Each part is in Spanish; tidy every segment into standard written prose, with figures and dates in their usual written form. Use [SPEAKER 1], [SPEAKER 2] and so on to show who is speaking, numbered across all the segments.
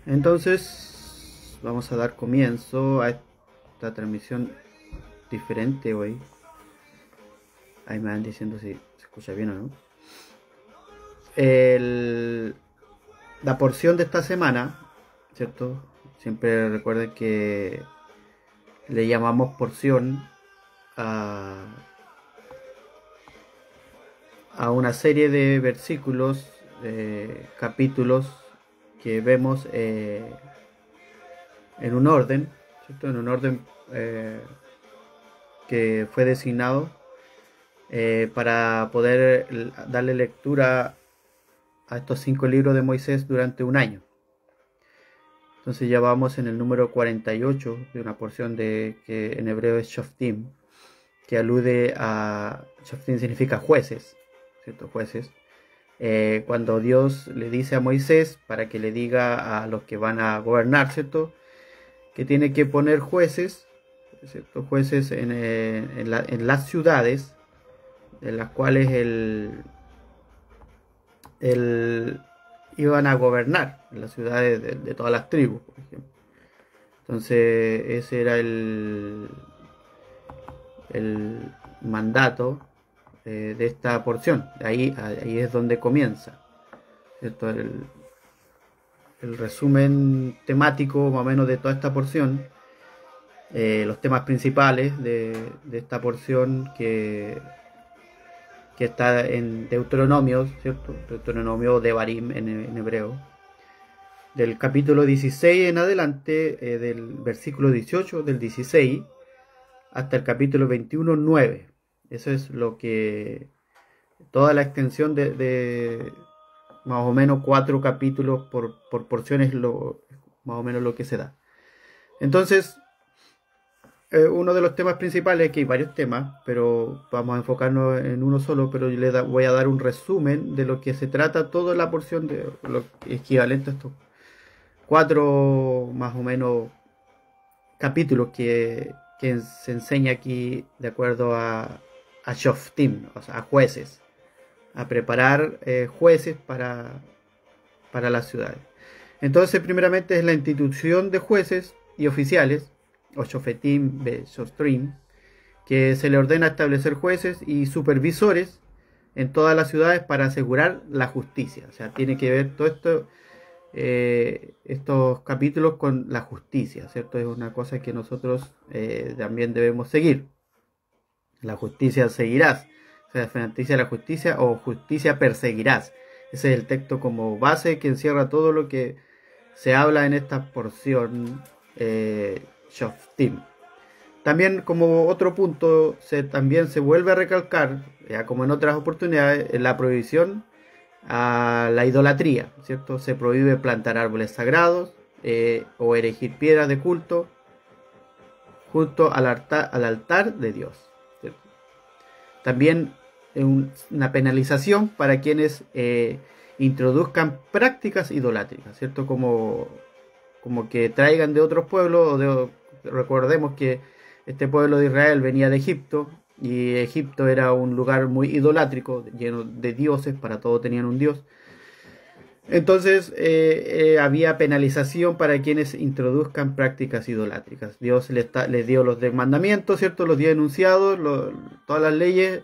[SPEAKER 1] Entonces vamos a dar comienzo a esta transmisión diferente hoy. Ahí me van diciendo si se escucha bien o no. La porción de esta semana, ¿cierto? Siempre recuerden que le llamamos porción a una serie de versículos, capítulos que vemos en un orden, ¿cierto? En un orden que fue designado para poder darle lectura a estos 5 libros de Moisés durante un año. Entonces ya vamos en el número 48 de una porción que en hebreo es Shoftim, que alude a... Shoftim significa jueces, ¿cierto? Jueces. Cuando Dios le dice a Moisés para que le diga a los que van a gobernar, ¿cierto? Que tiene que poner jueces, ¿cierto? Jueces en las ciudades en las cuales iban a gobernar, en las ciudades de todas las tribus, por ejemplo. Entonces ese era el mandato de esta porción. Ahí es donde comienza, ¿cierto? El resumen temático más o menos de toda esta porción, los temas principales de esta porción que está en Deuteronomio, ¿cierto? Deuteronomio Devarim en hebreo. Del capítulo 16 en adelante, del versículo 18 del 16 hasta el capítulo 21, 9. Eso es lo que... toda la extensión de más o menos 4 capítulos por porciones, más o menos lo que se da. Entonces, uno de los temas principales, que hay varios temas, pero vamos a enfocarnos en uno solo, pero yo voy a dar un resumen de lo que se trata toda la porción de lo equivalente a estos 4 más o menos capítulos que se enseña aquí de acuerdo a Shoftim, o sea, a jueces, a preparar jueces para las ciudades. Entonces, primeramente es la institución de jueces y oficiales, o Shofetim Shostrim, que se le ordena establecer jueces y supervisores en todas las ciudades para asegurar la justicia. O sea, tiene que ver todo esto, estos capítulos con la justicia, ¿cierto? Es una cosa que nosotros también debemos seguir. La justicia seguirás. O sea, justicia la justicia o justicia perseguirás. Ese es el texto como base que encierra todo lo que se habla en esta porción Shoftim. También, como otro punto, también se vuelve a recalcar, ya como en otras oportunidades, la prohibición a la idolatría, ¿cierto? Se prohíbe plantar árboles sagrados o erigir piedras de culto junto al altar de Dios, ¿cierto? También una penalización para quienes introduzcan prácticas idolátricas, ¿cierto? Como que traigan de otros pueblos, recordemos que este pueblo de Israel venía de Egipto, y Egipto era un lugar muy idolátrico, lleno de dioses, para todo tenían un dios. Entonces había penalización para quienes introduzcan prácticas idolátricas. Dios les dio los mandamientos, ¿cierto? Los dio enunciados, todas las leyes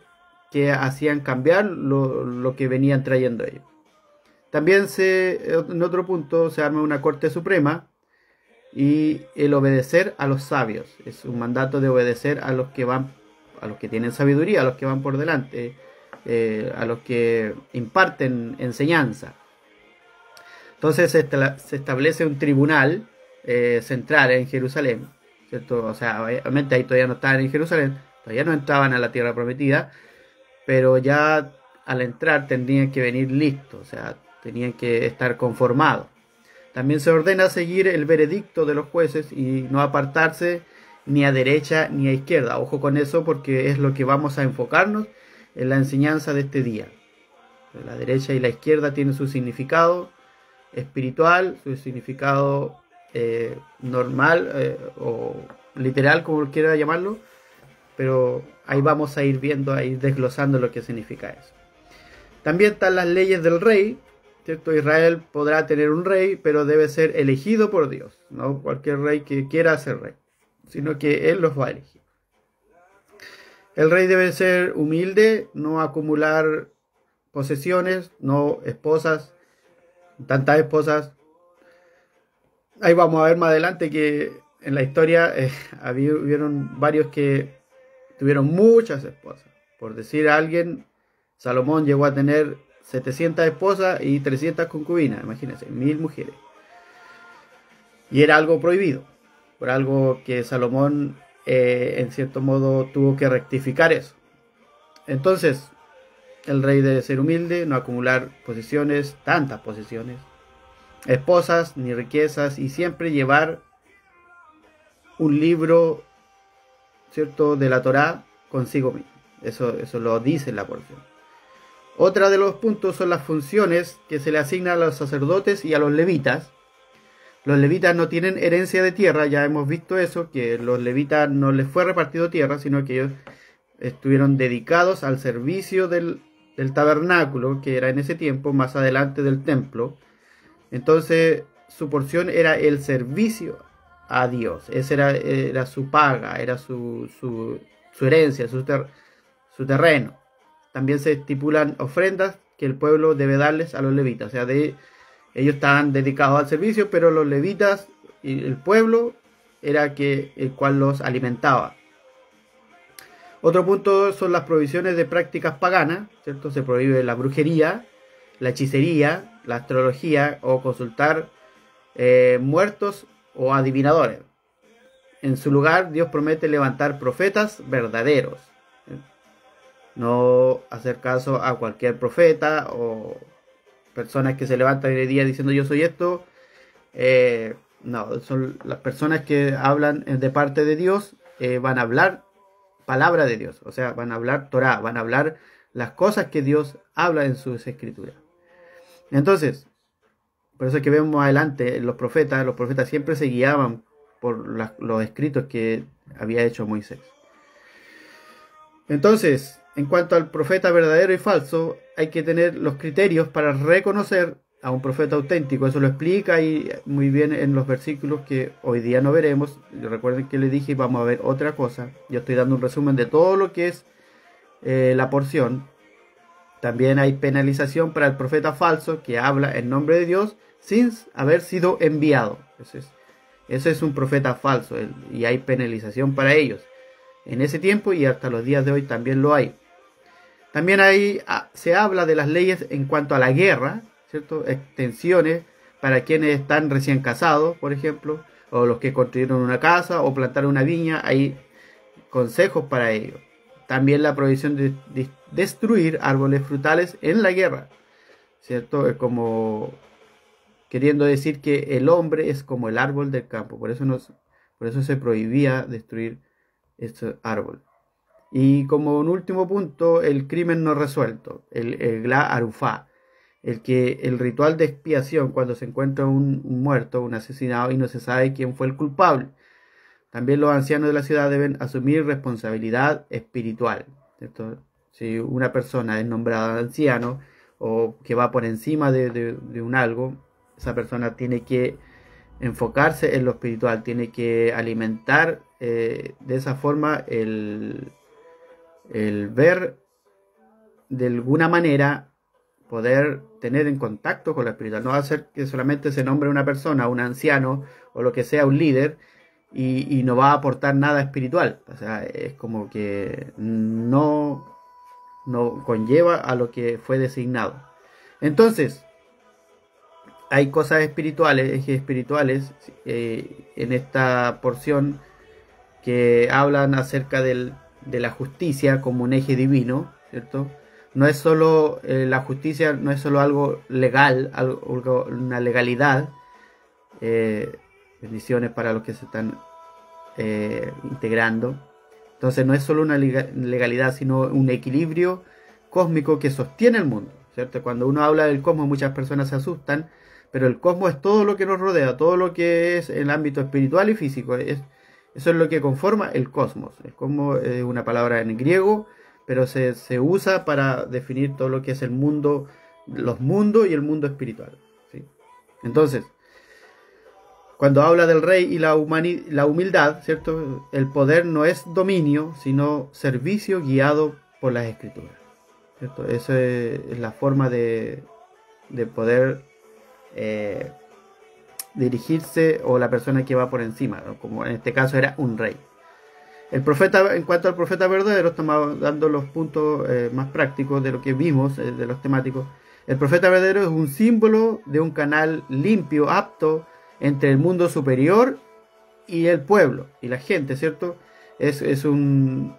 [SPEAKER 1] que hacían cambiar lo que venían trayendo ellos. También en otro punto se arma una corte suprema, y el obedecer a los sabios. Es un mandato de obedecer a los que tienen sabiduría, a los que van por delante, a los que imparten enseñanza. Entonces se establece un tribunal central en Jerusalén, ¿cierto? O sea, obviamente ahí todavía no estaban en Jerusalén, todavía no entraban a la tierra prometida, pero ya al entrar tendrían que venir listos, o sea, tenían que estar conformados. También se ordena seguir el veredicto de los jueces y no apartarse ni a derecha ni a izquierda. Ojo con eso, porque es lo que vamos a enfocarnos en la enseñanza de este día. La derecha y la izquierda tienen su significado espiritual, su significado normal o literal, como quiera llamarlo, pero ahí vamos a ir viendo, a ir desglosando lo que significa eso. También están las leyes del rey, ¿cierto? Israel podrá tener un rey, pero debe ser elegido por Dios, no cualquier rey que quiera ser rey, sino que Él los va a elegir. El rey debe ser humilde, no acumular posesiones, no esposas, tantas esposas. Ahí vamos a ver más adelante que en la historia hubieron varios que tuvieron muchas esposas. Por decir a alguien, Salomón llegó a tener 700 esposas y 300 concubinas, imagínense, 1000 mujeres. Y era algo prohibido, por algo que Salomón en cierto modo tuvo que rectificar eso. Entonces, el rey debe ser humilde, no acumular posesiones, tantas posesiones, esposas ni riquezas, y siempre llevar un libro, ¿cierto?, de la Torá consigo mismo. Eso lo dice la porción. Otra de los puntos son las funciones que se le asignan a los sacerdotes y a los levitas. Los levitas no tienen herencia de tierra, ya hemos visto eso, que los levitas no les fue repartido tierra, sino que ellos estuvieron dedicados al servicio del tabernáculo, que era en ese tiempo más adelante del templo. Entonces su porción era el servicio a Dios. Esa era su paga, era su herencia, su terreno. También se estipulan ofrendas que el pueblo debe darles a los levitas. O sea, ellos estaban dedicados al servicio, pero los levitas y el pueblo era el cual los alimentaba. Otro punto son las prohibiciones de prácticas paganas, ¿cierto? Se prohíbe la brujería, la hechicería, la astrología o consultar muertos o adivinadores. En su lugar, Dios promete levantar profetas verdaderos. No hacer caso a cualquier profeta o personas que se levantan hoy día diciendo yo soy esto. No, son las personas que hablan de parte de Dios, van a hablar palabra de Dios, o sea, van a hablar Torah, van a hablar las cosas que Dios habla en sus escrituras. Entonces, por eso es que vemos adelante los profetas siempre se guiaban por los escritos que había hecho Moisés. Entonces, en cuanto al profeta verdadero y falso, hay que tener los criterios para reconocer a un profeta auténtico. Eso lo explica ahí muy bien en los versículos que hoy día no veremos. Recuerden que les dije, vamos a ver otra cosa. Yo estoy dando un resumen de todo lo que es la porción. También hay penalización para el profeta falso que habla en nombre de Dios sin haber sido enviado. Ese es un profeta falso y hay penalización para ellos. En ese tiempo y hasta los días de hoy también lo hay. También se habla de las leyes en cuanto a la guerra, ¿cierto? Extensiones para quienes están recién casados, por ejemplo, o los que construyeron una casa o plantaron una viña. Hay consejos para ello. También la prohibición de destruir árboles frutales en la guerra, ¿cierto? Es como queriendo decir que el hombre es como el árbol del campo. Por eso se prohibía destruir este árbol. Y como un último punto, el crimen no resuelto, el Gla Arufá, el ritual de expiación cuando se encuentra un muerto, un asesinado y no se sabe quién fue el culpable. También los ancianos de la ciudad deben asumir responsabilidad espiritual, ¿cierto? Si una persona es nombrada anciano o que va por encima de un algo, esa persona tiene que enfocarse en lo espiritual, tiene que alimentar de esa forma el ver de alguna manera poder tener en contacto con la espiritual. No va a ser que solamente se nombre una persona, un anciano o lo que sea, un líder, y no va a aportar nada espiritual. O sea, es como que no conlleva a lo que fue designado. Entonces, hay cosas espirituales, ejes espirituales en esta porción que hablan acerca de la justicia como un eje divino, ¿cierto? No es solo la justicia, no es solo algo legal, una legalidad. Bendiciones para los que se están integrando. Entonces no es solo una legalidad, sino un equilibrio cósmico que sostiene el mundo, ¿cierto? Cuando uno habla del cosmos, muchas personas se asustan, pero el cosmos es todo lo que nos rodea, todo lo que es el ámbito espiritual y físico. Eso es lo que conforma el cosmos. El cosmos es una palabra en griego, pero se usa para definir todo lo que es el mundo los mundos y el mundo espiritual, ¿sí? Entonces, cuando habla del rey y la humildad, ¿cierto? El poder no es dominio, sino servicio guiado por las escrituras, ¿cierto? Esa es la forma de poder dirigirse, o la persona que va por encima, ¿no? Como en este caso era un rey. El profeta, en cuanto al profeta verdadero, estamos dando los puntos más prácticos de lo que vimos, de los temáticos. El profeta verdadero es un símbolo de un canal limpio, apto entre el mundo superior y el pueblo y la gente, ¿cierto? Es un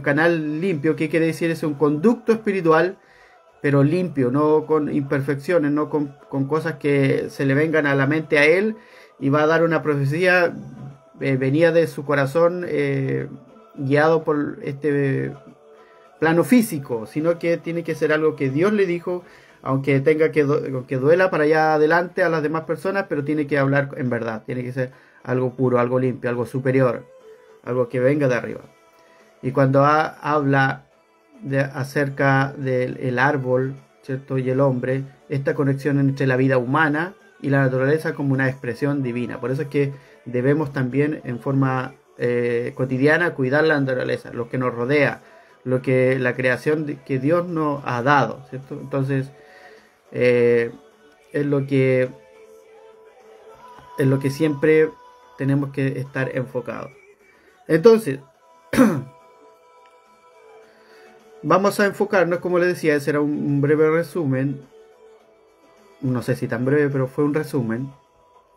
[SPEAKER 1] canal limpio. ¿Qué quiere decir? Es un conducto espiritual, pero limpio, no con imperfecciones, no con cosas que se le vengan a la mente a él y va a dar una profecía venía de su corazón, guiado por este plano físico, sino que tiene que ser algo que Dios le dijo, aunque tenga que duela para allá adelante a las demás personas, pero tiene que hablar en verdad, tiene que ser algo puro, algo limpio, algo superior, algo que venga de arriba. Y cuando habla acerca del árbol, ¿cierto? Y el hombre, esta conexión entre la vida humana y la naturaleza como una expresión divina. Por eso es que debemos también en forma cotidiana cuidar la naturaleza, lo que nos rodea, la creación que Dios nos ha dado, ¿cierto? Entonces es lo que siempre tenemos que estar enfocados. Entonces vamos a enfocarnos, como les decía, ese era un breve resumen, no sé si tan breve, pero fue un resumen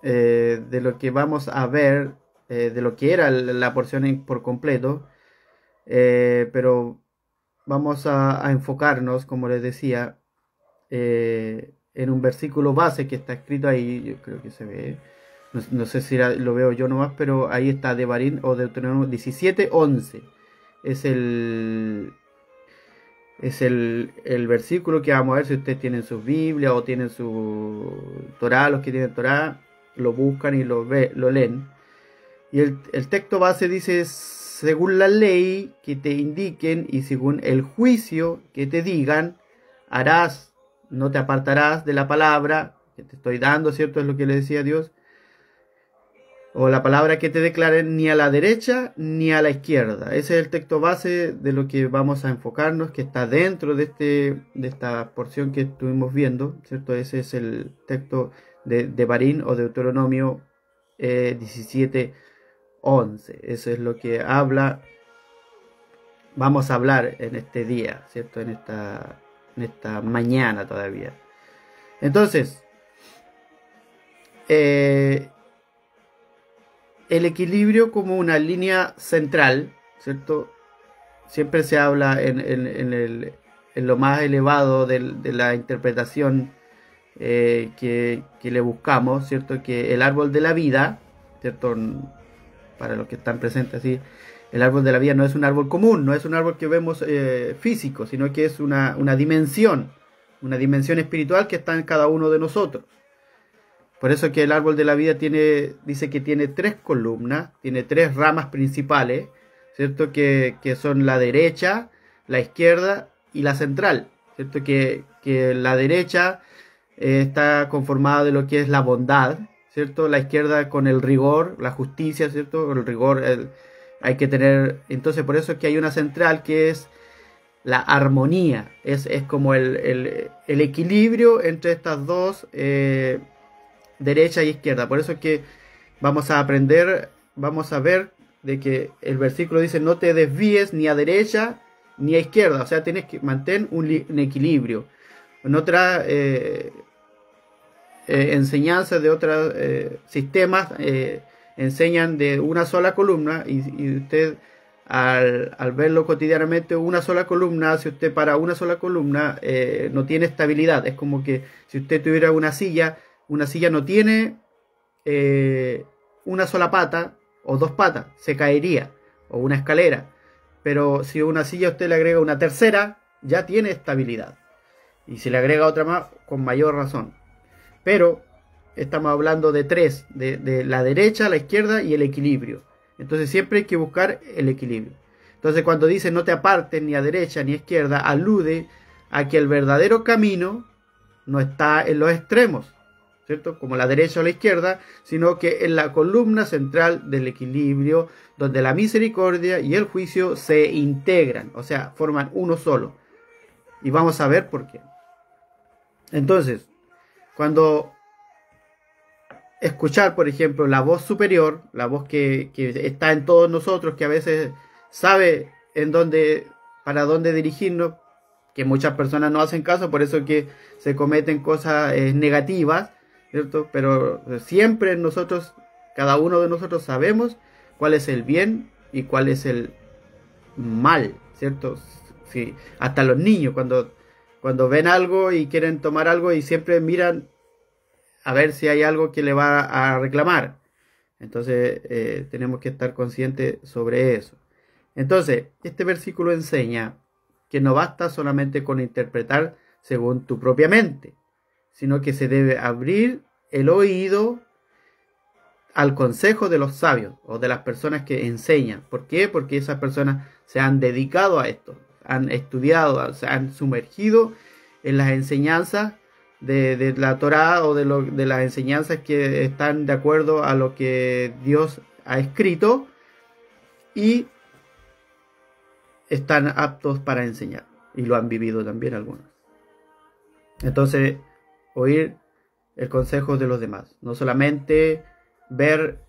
[SPEAKER 1] de lo que vamos a ver, de lo que era la porción por completo, pero vamos a enfocarnos, como les decía, en un versículo base que está escrito ahí, yo creo que se ve, no sé si lo veo yo nomás, pero ahí está, Devarim o Deuteronomio 17:11, es el versículo que vamos a ver. Si ustedes tienen su Biblia o tienen su Torah, los que tienen Torah, lo buscan y lo leen. Y el texto base dice: según la ley que te indiquen y según el juicio que te digan, harás, no te apartarás de la palabra que te estoy dando, ¿cierto? Es lo que le decía Dios. O la palabra que te declaren, ni a la derecha ni a la izquierda. Ese es el texto base de lo que vamos a enfocarnos, que está dentro de esta porción que estuvimos viendo, ¿cierto? Ese es el texto de Devarim o Deuteronomio 17:11. Eso es lo que vamos a hablar en este día, ¿cierto? En esta mañana todavía. Entonces, el equilibrio como una línea central, ¿cierto? Siempre se habla en lo más elevado de la interpretación que le buscamos, ¿cierto? Que el árbol de la vida, ¿cierto? Para los que están presentes así, el árbol de la vida no es un árbol común, no es un árbol que vemos físico, sino que es una dimensión espiritual que está en cada uno de nosotros. Por eso que el árbol de la vida dice que tiene 3 columnas, tiene 3 ramas principales, ¿cierto? Que son la derecha, la izquierda y la central, ¿cierto? Que la derecha está conformada de lo que es la bondad, ¿cierto? La izquierda con el rigor, la justicia, ¿cierto? El rigor hay que tener. Entonces por eso es que hay una central que es la armonía, es como el equilibrio entre estas dos, derecha y izquierda. Por eso es que vamos a ver de que el versículo dice: no te desvíes ni a derecha ni a izquierda. O sea, tienes que mantener un equilibrio. En otra enseñanza de otros sistemas enseñan de una sola columna, y usted al verlo cotidianamente, una sola columna, si usted para una sola columna, no tiene estabilidad. Es como que si usted tuviera una silla no tiene una sola pata o 2 patas, se caería, o una escalera. Pero si a una silla usted le agrega una tercera, ya tiene estabilidad, y si le agrega otra más, con mayor razón. Pero estamos hablando de 3, de la derecha, la izquierda y el equilibrio. Entonces siempre hay que buscar el equilibrio. Entonces cuando dice no te apartes ni a derecha ni a izquierda, alude a que el verdadero camino no está en los extremos, ¿cierto? Como la derecha o la izquierda, sino que en la columna central del equilibrio, donde la misericordia y el juicio se integran, o sea, forman uno solo. Y vamos a ver por qué. Entonces, cuando escuchar, por ejemplo, la voz superior, la voz que está en todos nosotros, que a veces sabe para dónde dirigirnos, que muchas personas no hacen caso, por eso que se cometen cosas negativas, ¿cierto? Pero siempre nosotros, cada uno de nosotros sabemos cuál es el bien y cuál es el mal, ¿cierto? Sí, hasta los niños cuando ven algo y quieren tomar algo y siempre miran a ver si hay algo que le va a reclamar. Entonces tenemos que estar conscientes sobre eso. Entonces, este versículo enseña que no basta solamente con interpretar según tu propia mente, sino que se debe abrir el oído al consejo de los sabios o de las personas que enseñan. ¿Por qué? Porque esas personas se han dedicado a esto, han estudiado, se han sumergido en las enseñanzas de la Torá o de las enseñanzas que están de acuerdo a lo que Dios ha escrito y están aptos para enseñar. Y lo han vivido también algunos. Entonces, oír el consejo de los demás. No solamente ver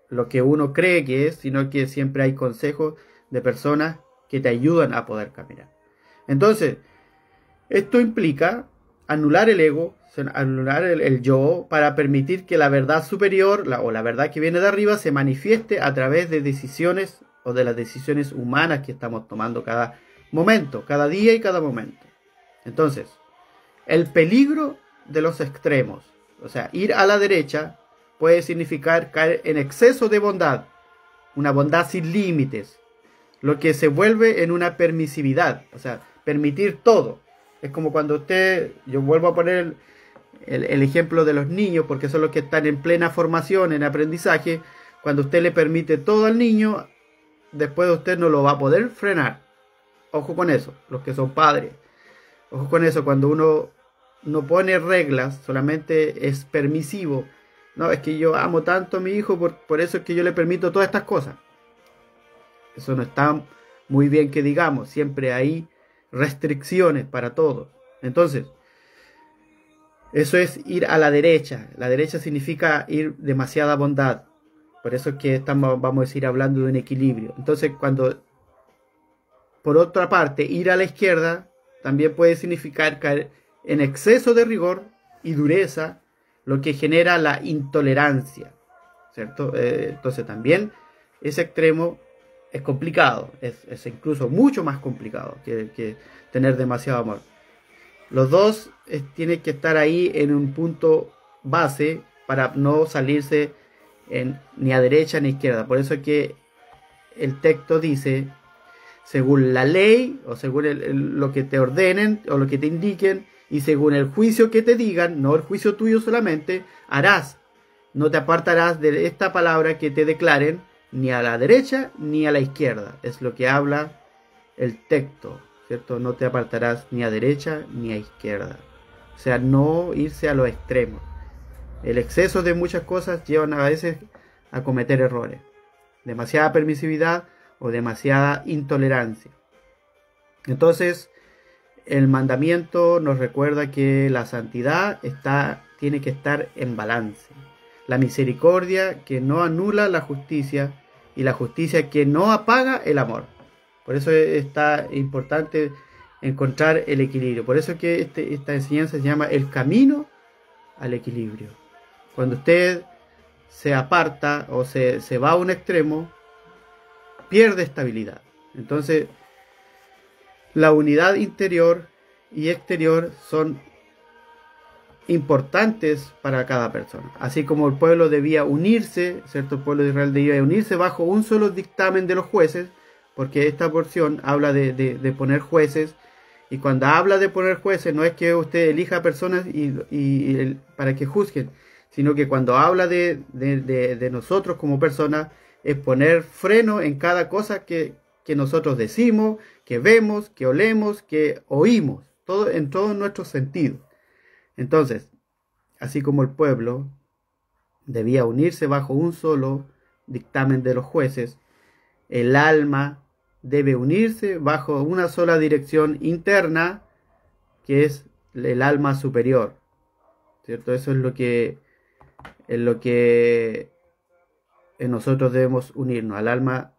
[SPEAKER 1] lo que uno cree que es, sino que siempre hay consejos de personas que te ayudan a poder caminar. Entonces, esto implica anular el ego, anular el yo, para permitir que la verdad superior o la verdad que viene de arriba se manifieste a través de decisiones o de las decisiones humanas que estamos tomando cada momento, cada día y cada momento. Entonces, el peligro de los extremos, o sea, ir a la derecha puede significar caer en exceso de bondad, una bondad sin límites, lo que se vuelve en una permisividad, o sea, permitir todo. Es como cuando yo vuelvo a poner el ejemplo de los niños, porque son los que están en plena formación, en aprendizaje. Cuando usted le permite todo al niño, después usted no lo va a poder frenar. Ojo con eso, los que son padres. Ojo con eso, cuando uno no pone reglas, solamente es permisivo. No, es que yo amo tanto a mi hijo, por eso es que yo le permito todas estas cosas. Eso no está muy bien que digamos, siempre hay restricciones para todos. Entonces, eso es ir a la derecha. La derecha significa ir demasiada bondad. Por eso es que vamos a ir hablando de un equilibrio. Entonces, por otra parte, ir a la izquierda también puede significar caer en exceso de rigor y dureza, lo que genera la intolerancia, ¿cierto? Entonces también ese extremo es complicado, es incluso mucho más complicado que tener demasiado amor. Los dos tienen que estar ahí en un punto base para no salirse ni a derecha ni a izquierda. Por eso es que el texto dice, según la ley o según lo que te ordenen o lo que te indiquen y según el juicio que te digan, no el juicio tuyo solamente, harás. No te apartarás de esta palabra que te declaren ni a la derecha ni a la izquierda. Es lo que habla el texto, ¿cierto? No te apartarás ni a derecha ni a izquierda. O sea, no irse a los extremos. El exceso de muchas cosas llevan a veces a cometer errores. Demasiada permisividad o demasiada intolerancia. Entonces, el mandamiento nos recuerda que la santidad tiene que estar en balance. La misericordia que no anula la justicia y la justicia que no apaga el amor. Por eso está importante encontrar el equilibrio. Por eso que esta enseñanza se llama el camino al equilibrio. Cuando usted se aparta o se va a un extremo, pierde estabilidad. Entonces, la unidad interior y exterior son importantes para cada persona. Así como el pueblo debía unirse, ¿cierto? El pueblo de Israel debía unirse bajo un solo dictamen de los jueces, porque esta porción habla de poner jueces, y cuando habla de poner jueces no es que usted elija personas para que juzguen, sino que cuando habla de nosotros como personas, es poner freno en cada cosa que nosotros decimos, que vemos, que olemos, que oímos. en todos nuestros sentidos. Entonces, así como el pueblo debía unirse bajo un solo dictamen de los jueces, el alma debe unirse bajo una sola dirección interna, que es el alma superior, ¿cierto? Eso es lo que nosotros debemos unirnos, al alma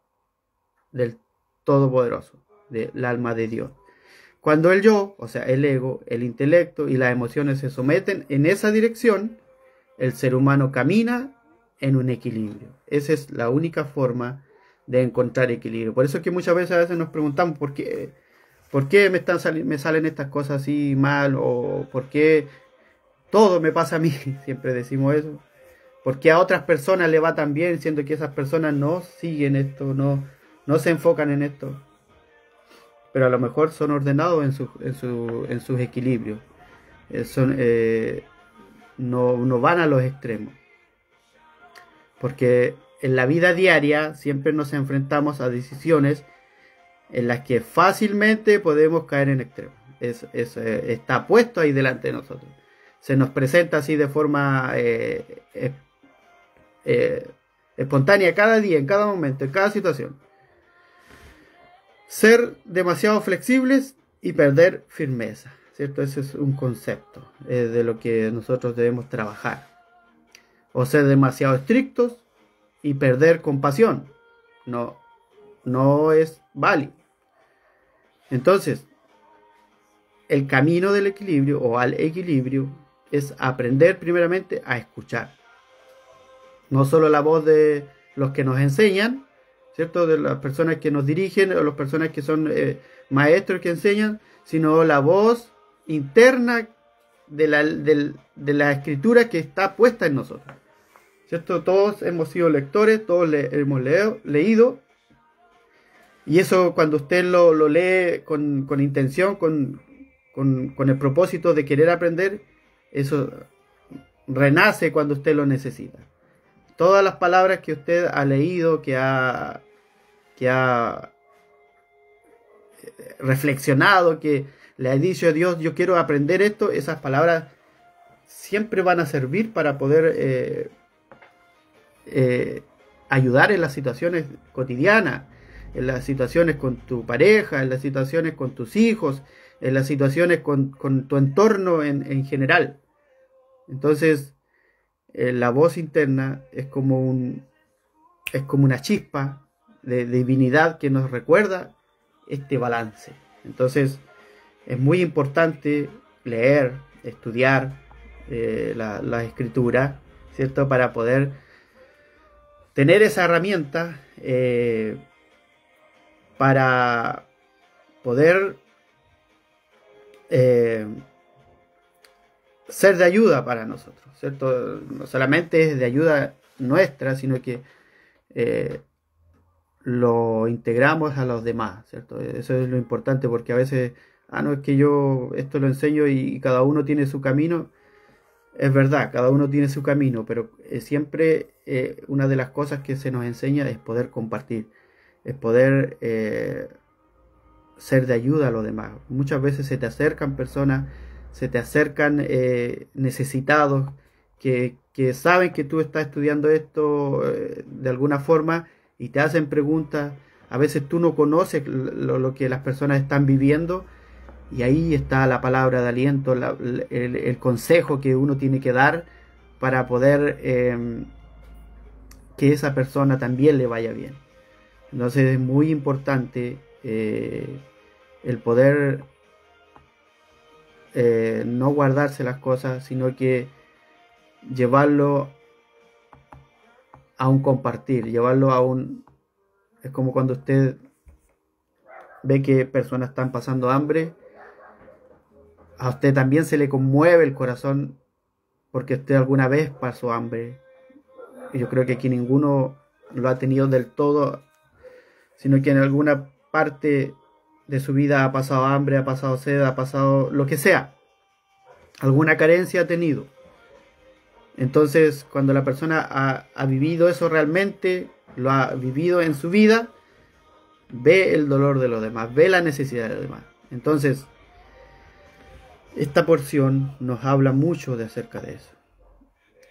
[SPEAKER 1] del Todopoderoso, del alma de Dios. Cuando el yo, o sea, el ego, el intelecto y las emociones se someten en esa dirección, el ser humano camina en un equilibrio. Esa es la única forma de encontrar equilibrio. Por eso es que muchas veces a veces nos preguntamos ¿por qué me salen estas cosas así mal? ¿O por qué todo me pasa a mí? Siempre decimos eso. ¿Por qué a otras personas le va tan bien, siendo que esas personas no siguen esto, no se enfocan en esto? Pero a lo mejor son ordenados en sus equilibrios. No van a los extremos. Porque en la vida diaria siempre nos enfrentamos a decisiones en las que fácilmente podemos caer en extremos. Está puesto ahí delante de nosotros. Se nos presenta así de forma espontánea cada día, en cada momento, en cada situación. Ser demasiado flexibles y perder firmeza, ¿cierto? Ese es un concepto de lo que nosotros debemos trabajar. O ser demasiado estrictos y perder compasión. No es válido. Entonces, el camino del equilibrio o al equilibrio es aprender primeramente a escuchar. No solo la voz de los que nos enseñan, ¿cierto? De las personas que nos dirigen o las personas que son maestros que enseñan, sino la voz interna de la escritura que está puesta en nosotros, ¿cierto? Todos hemos sido lectores, todos hemos leído, y eso cuando usted lo lee con intención, con el propósito de querer aprender, eso renace cuando usted lo necesita. Todas las palabras que usted ha leído, que ha reflexionado, que le ha dicho a Dios, yo quiero aprender esto, esas palabras siempre van a servir para poder ayudar en las situaciones cotidianas, en las situaciones con tu pareja, en las situaciones con tus hijos, en las situaciones con tu entorno en general. Entonces, la voz interna es como una chispa de divinidad que nos recuerda este balance. Entonces, es muy importante leer, estudiar la escritura, ¿cierto? Para poder tener esa herramienta para poder ser de ayuda para nosotros, ¿cierto? No solamente es de ayuda nuestra, sino que lo integramos a los demás, ¿cierto? Eso es lo importante, porque a veces, no, es que yo esto lo enseño y cada uno tiene su camino. Es verdad, cada uno tiene su camino, pero siempre una de las cosas que se nos enseña es poder compartir, es poder ser de ayuda a los demás. Muchas veces se te acercan personas, se te acercan necesitados que saben que tú estás estudiando esto de alguna forma y te hacen preguntas. A veces tú no conoces lo que las personas están viviendo, y ahí está la palabra de aliento, el consejo que uno tiene que dar para poder que esa persona también le vaya bien. Entonces es muy importante el poder no guardarse las cosas, sino que llevarlo a un compartir, es como cuando usted ve que personas están pasando hambre, a usted también se le conmueve el corazón porque usted alguna vez pasó hambre. Y yo creo que aquí ninguno lo ha tenido del todo, sino que en alguna parte de su vida ha pasado hambre, ha pasado sed, ha pasado lo que sea. Alguna carencia ha tenido. Entonces, cuando la persona ha vivido eso realmente, lo ha vivido en su vida, ve el dolor de los demás, ve la necesidad de los demás. Entonces, Esta porción nos habla mucho de acerca de eso.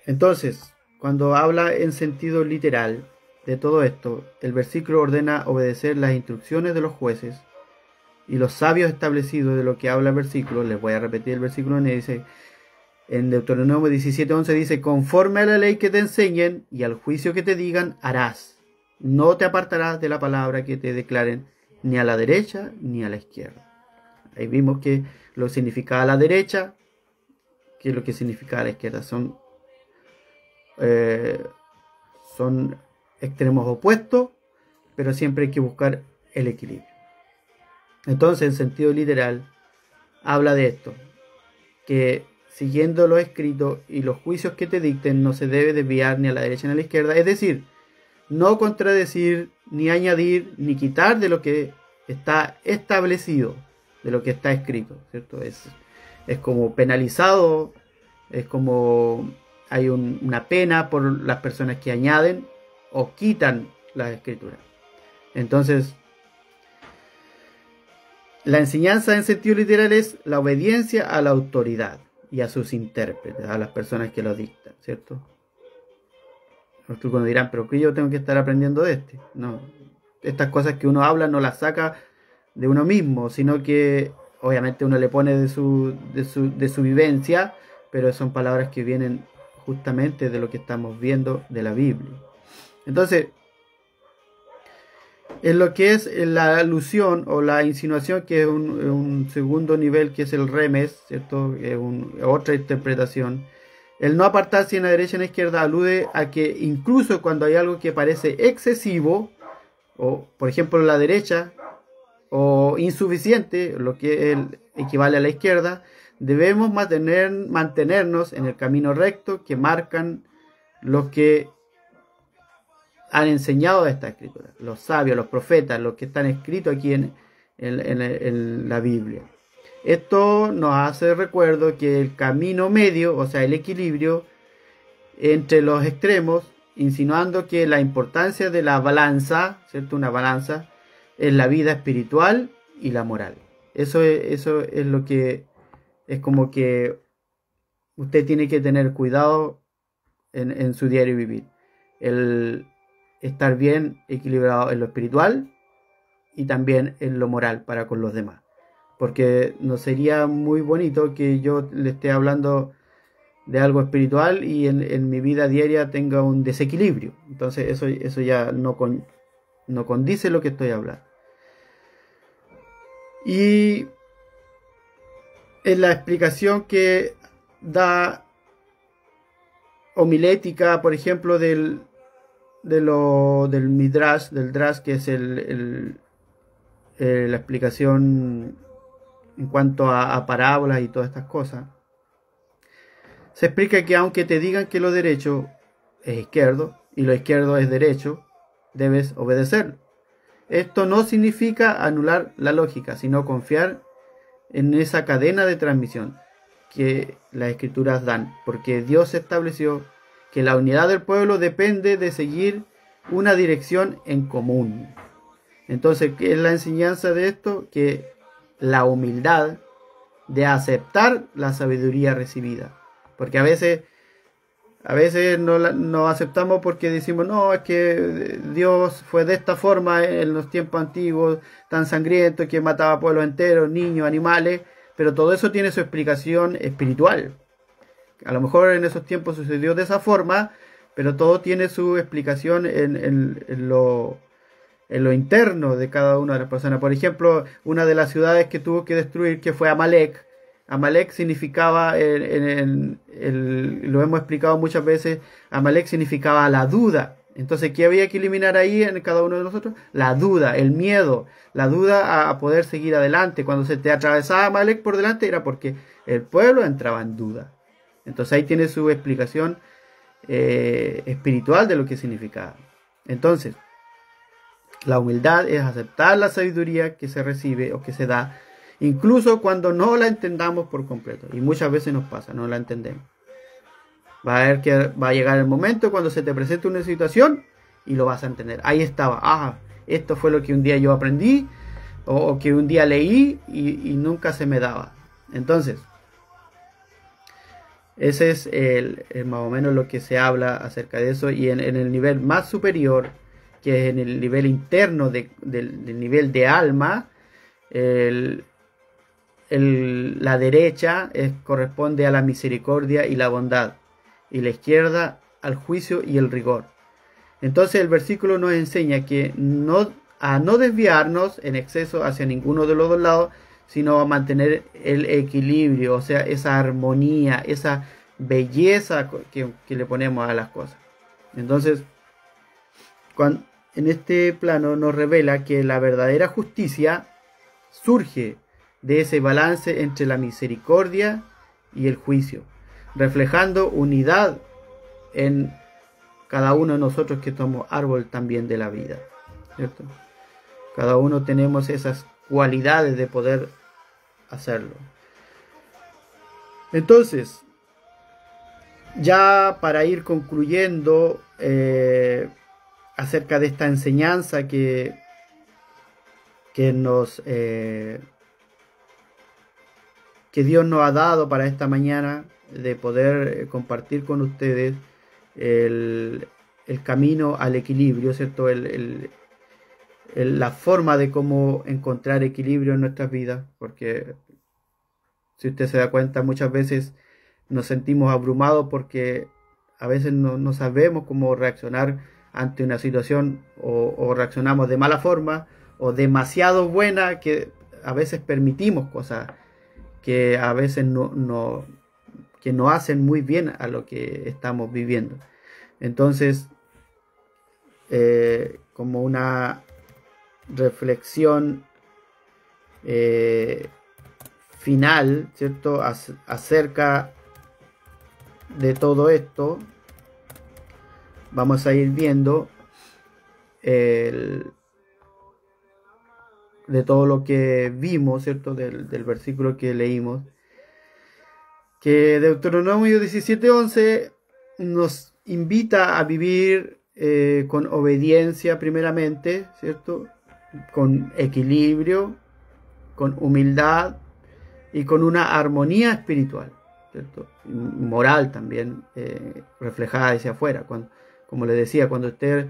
[SPEAKER 1] Entonces, cuando habla en sentido literal de todo esto, el versículo ordena obedecer las instrucciones de los jueces y los sabios establecidos de lo que habla el versículo. Les voy a repetir el versículo donde dice, en Deuteronomio 17:11 dice, conforme a la ley que te enseñen y al juicio que te digan, harás. No te apartarás de la palabra que te declaren, ni a la derecha ni a la izquierda. Ahí vimos que lo que significaba a la derecha, que lo que significaba a la izquierda. Son extremos opuestos, pero siempre hay que buscar el equilibrio. Entonces, en sentido literal, habla de esto, que siguiendo lo escrito y los juicios que te dicten, no se debe desviar ni a la derecha ni a la izquierda, es decir, no contradecir, ni añadir, ni quitar de lo que está establecido, de lo que está escrito, ¿cierto? Es como penalizado, es como hay una pena por las personas que añaden o quitan las escrituras. Entonces, la enseñanza en sentido literal es la obediencia a la autoridad y a sus intérpretes, a las personas que lo dictan, ¿cierto? Algunos dirán, pero ¿qué yo tengo que estar aprendiendo de este? No, estas cosas que uno habla no las saca de uno mismo, sino que obviamente uno le pone de su vivencia, pero son palabras que vienen justamente de lo que estamos viendo de la Biblia. Entonces, en lo que es la alusión o la insinuación, que es un segundo nivel, que es el remes, ¿cierto? Es otra interpretación. El no apartarse en la derecha y en la izquierda alude a que incluso cuando hay algo que parece excesivo, o por ejemplo la derecha, o insuficiente, lo que equivale a la izquierda, debemos mantenernos en el camino recto que marcan los que han enseñado esta escritura, los sabios, los profetas, los que están escritos aquí en la Biblia. Esto nos hace recuerdo que el camino medio, o sea, el equilibrio entre los extremos, insinuando que la importancia de la balanza, ¿cierto? Una balanza en la vida espiritual y la moral. Eso es lo que es como que usted tiene que tener cuidado en su diario vivir. El estar bien equilibrado en lo espiritual y también en lo moral para con los demás. Porque no sería muy bonito que yo le esté hablando de algo espiritual y en mi vida diaria tenga un desequilibrio. Entonces eso ya no condice lo que estoy hablando. Y en la explicación que da homilética, por ejemplo, del Midrash, del Drash, que es la explicación en cuanto a parábolas y todas estas cosas, se explica que aunque te digan que lo derecho es izquierdo y lo izquierdo es derecho, debes obedecerlo. Esto no significa anular la lógica, sino confiar en esa cadena de transmisión que las escrituras dan, porque Dios estableció que la unidad del pueblo depende de seguir una dirección en común. Entonces, ¿qué es la enseñanza de esto? Que la humildad de aceptar la sabiduría recibida. Porque a veces no aceptamos porque decimos, no, es que Dios fue de esta forma en los tiempos antiguos, tan sangriento, que mataba pueblos enteros, niños, animales, pero todo eso tiene su explicación espiritual. A lo mejor en esos tiempos sucedió de esa forma, pero todo tiene su explicación en lo interno de cada una de las personas. Por ejemplo, una de las ciudades que tuvo que destruir, que fue Amalek. Amalek significaba, lo hemos explicado muchas veces, Amalek significaba la duda. Entonces, ¿qué había que eliminar ahí en cada uno de nosotros? La duda, el miedo, la duda a poder seguir adelante. Cuando se te atravesaba Amalek por delante era porque el pueblo entraba en duda. Entonces ahí tiene su explicación espiritual de lo que significaba. Entonces, la humildad es aceptar la sabiduría que se recibe o que se da, incluso cuando no la entendamos por completo. Y muchas veces nos pasa, no la entendemos. Va a llegar el momento cuando se te presente una situación y lo vas a entender. Ahí estaba, esto fue lo que un día yo aprendí o que un día leí y nunca se me daba. Entonces, Ese es más o menos lo que se habla acerca de eso. Y en el nivel más superior, que es en el nivel interno del nivel de alma, la derecha corresponde a la misericordia y la bondad, y la izquierda al juicio y el rigor. Entonces el versículo nos enseña que a no desviarnos en exceso hacia ninguno de los dos lados, sino a mantener el equilibrio, o sea, esa armonía, esa belleza que le ponemos a las cosas. Entonces, en este plano nos revela que la verdadera justicia surge de ese balance entre la misericordia y el juicio, reflejando unidad en cada uno de nosotros que somos árbol también de la vida, ¿cierto? Cada uno tenemos esas cualidades de poder hacerlo. Entonces, ya para ir concluyendo acerca de esta enseñanza que Dios nos ha dado para esta mañana, de poder compartir con ustedes el camino al equilibrio, ¿cierto? La forma de cómo encontrar equilibrio en nuestras vidas, porque si usted se da cuenta, muchas veces nos sentimos abrumados porque a veces no sabemos cómo reaccionar ante una situación, o reaccionamos de mala forma o demasiado buena, que a veces permitimos cosas que a veces que no hacen muy bien a lo que estamos viviendo. Entonces, como una reflexión final, ¿cierto?, acerca de todo esto, vamos a ir viendo de todo lo que vimos, ¿cierto?, del versículo que leímos, que Deuteronomio 17:11 nos invita a vivir con obediencia primeramente, ¿cierto?, con equilibrio, con humildad y con una armonía espiritual, ¿cierto?, moral también, reflejada hacia afuera. Como les decía, cuando usted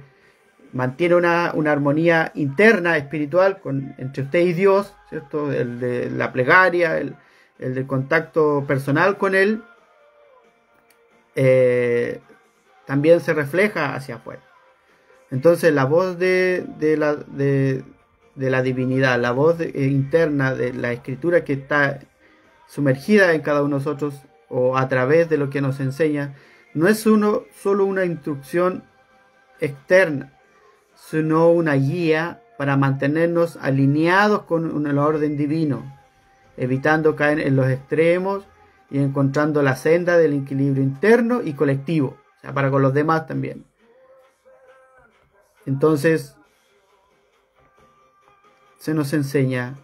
[SPEAKER 1] mantiene una armonía interna espiritual entre usted y Dios, ¿cierto?, el de la plegaria, el del contacto personal con Él, también se refleja hacia afuera. Entonces la voz de la divinidad, la voz interna de la escritura que está sumergida en cada uno de nosotros, o a través de lo que nos enseña, no es solo una instrucción externa, sino una guía para mantenernos alineados con el orden divino, evitando caer en los extremos y encontrando la senda del equilibrio interno y colectivo, o sea, para con los demás también. Entonces, se nos enseña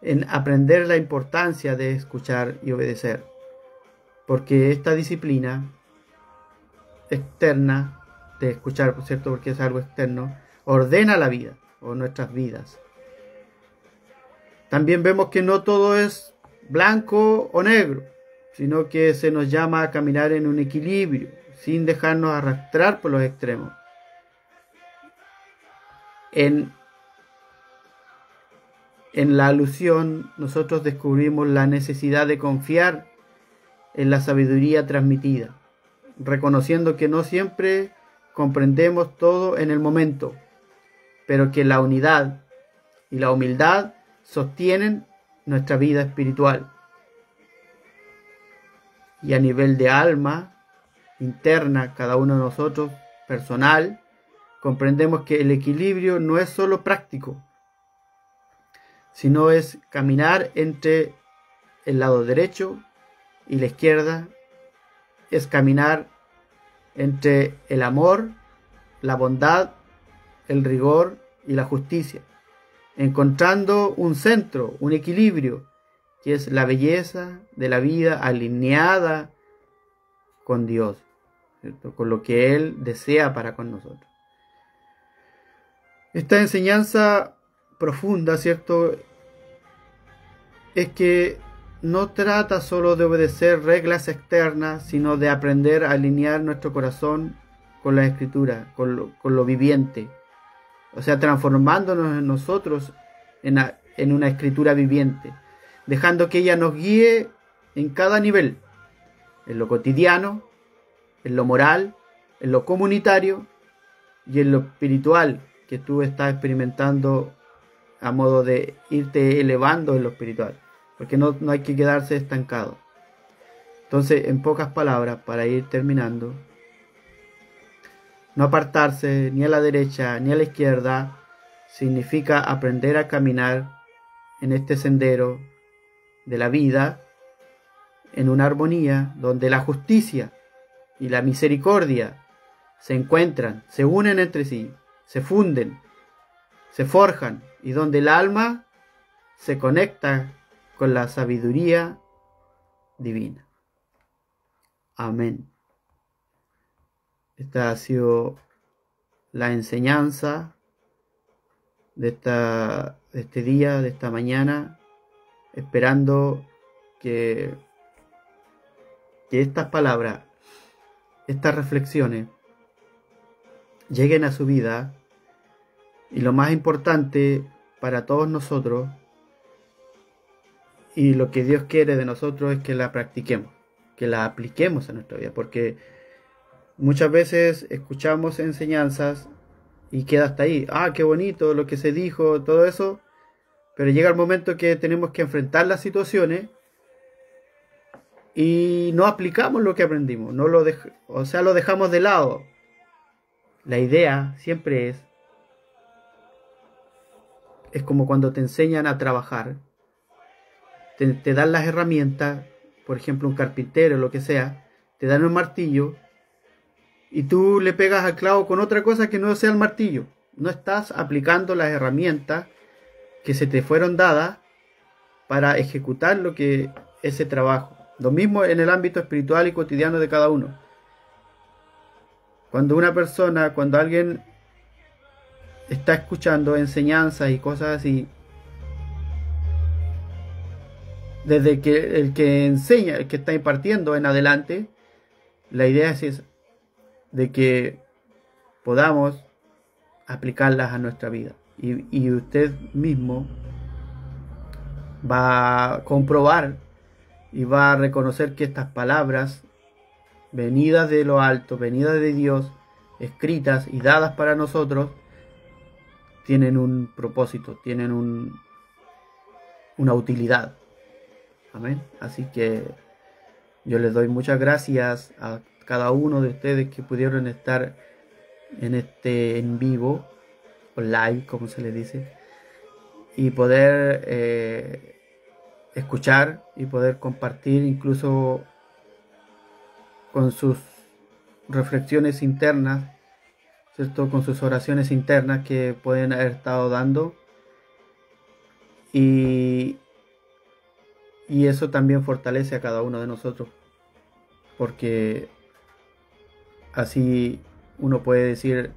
[SPEAKER 1] en aprender la importancia de escuchar y obedecer, porque esta disciplina externa de escuchar, por cierto, porque es algo externo, ordena la vida o nuestras vidas. También vemos que no todo es blanco o negro, sino que se nos llama a caminar en un equilibrio, sin dejarnos arrastrar por los extremos. En la alusión, nosotros descubrimos la necesidad de confiar en la sabiduría transmitida, reconociendo que no siempre comprendemos todo en el momento, pero que la unidad y la humildad sostienen nuestra vida espiritual. Y a nivel de alma interna, cada uno de nosotros, personal, comprendemos que el equilibrio no es solo práctico, sino es caminar entre el lado derecho y la izquierda, es caminar entre el amor, la bondad, el rigor y la justicia, encontrando un centro, un equilibrio, que es la belleza de la vida alineada con Dios, ¿cierto?, con lo que Él desea para con nosotros. Esta enseñanza profunda, ¿cierto?, es que no trata solo de obedecer reglas externas, sino de aprender a alinear nuestro corazón con la Escritura, con lo viviente. O sea, transformándonos en nosotros en una escritura viviente, dejando que ella nos guíe en cada nivel, en lo cotidiano, en lo moral, en lo comunitario y en lo espiritual que tú estás experimentando a modo de irte elevando en lo espiritual, porque no hay que quedarse estancado. Entonces, en pocas palabras, para ir terminando, no apartarse ni a la derecha ni a la izquierda significa aprender a caminar en este sendero de la vida en una armonía donde la justicia y la misericordia se encuentran, se unen entre sí, se funden, se forjan, y donde el alma se conecta con la sabiduría divina. Amén. Esta ha sido la enseñanza de este día, de esta mañana, esperando que estas palabras, estas reflexiones lleguen a su vida, y lo más importante para todos nosotros y lo que Dios quiere de nosotros es que la practiquemos, que la apliquemos a nuestra vida, porque muchas veces escuchamos enseñanzas y queda hasta ahí. Ah, qué bonito lo que se dijo, todo eso, pero llega el momento que tenemos que enfrentar las situaciones y no aplicamos lo que aprendimos, lo dejamos de lado. La idea siempre es como cuando te enseñan a trabajar, te dan las herramientas, por ejemplo un carpintero, lo que sea, te dan un martillo y tú le pegas al clavo con otra cosa que no sea el martillo. No estás aplicando las herramientas que se te fueron dadas para ejecutar lo que ese trabajo. Lo mismo en el ámbito espiritual y cotidiano de cada uno. Cuando alguien está escuchando enseñanzas y cosas así, desde que el que enseña, el que está impartiendo en adelante, la idea es de que podamos aplicarlas a nuestra vida, y usted mismo va a comprobar y va a reconocer que estas palabras venidas de lo alto, venidas de Dios, escritas y dadas para nosotros, tienen un propósito, tienen una utilidad. Amén. Así que yo les doy muchas gracias a cada uno de ustedes que pudieron estar en vivo, o live, como se le dice, y poder escuchar y poder compartir incluso con sus reflexiones internas, ¿cierto? Con sus oraciones internas que pueden haber estado dando, y eso también fortalece a cada uno de nosotros, porque así uno puede decir,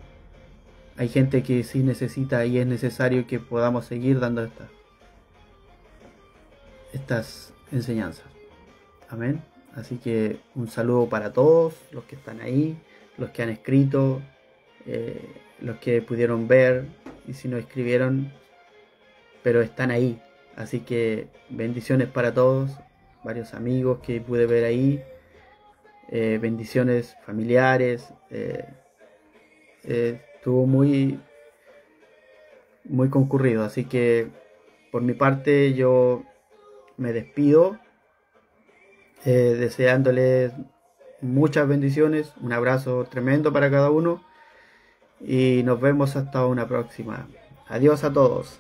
[SPEAKER 1] hay gente que sí necesita y es necesario que podamos seguir dando estas enseñanzas. Amén. Así que un saludo para todos los que están ahí, los que han escrito, los que pudieron ver, y si no escribieron, pero están ahí. Así que bendiciones para todos, varios amigos que pude ver ahí, bendiciones familiares. Estuvo muy concurrido, así que por mi parte yo me despido, deseándoles muchas bendiciones, un abrazo tremendo para cada uno, y nos vemos hasta una próxima. Adiós a todos.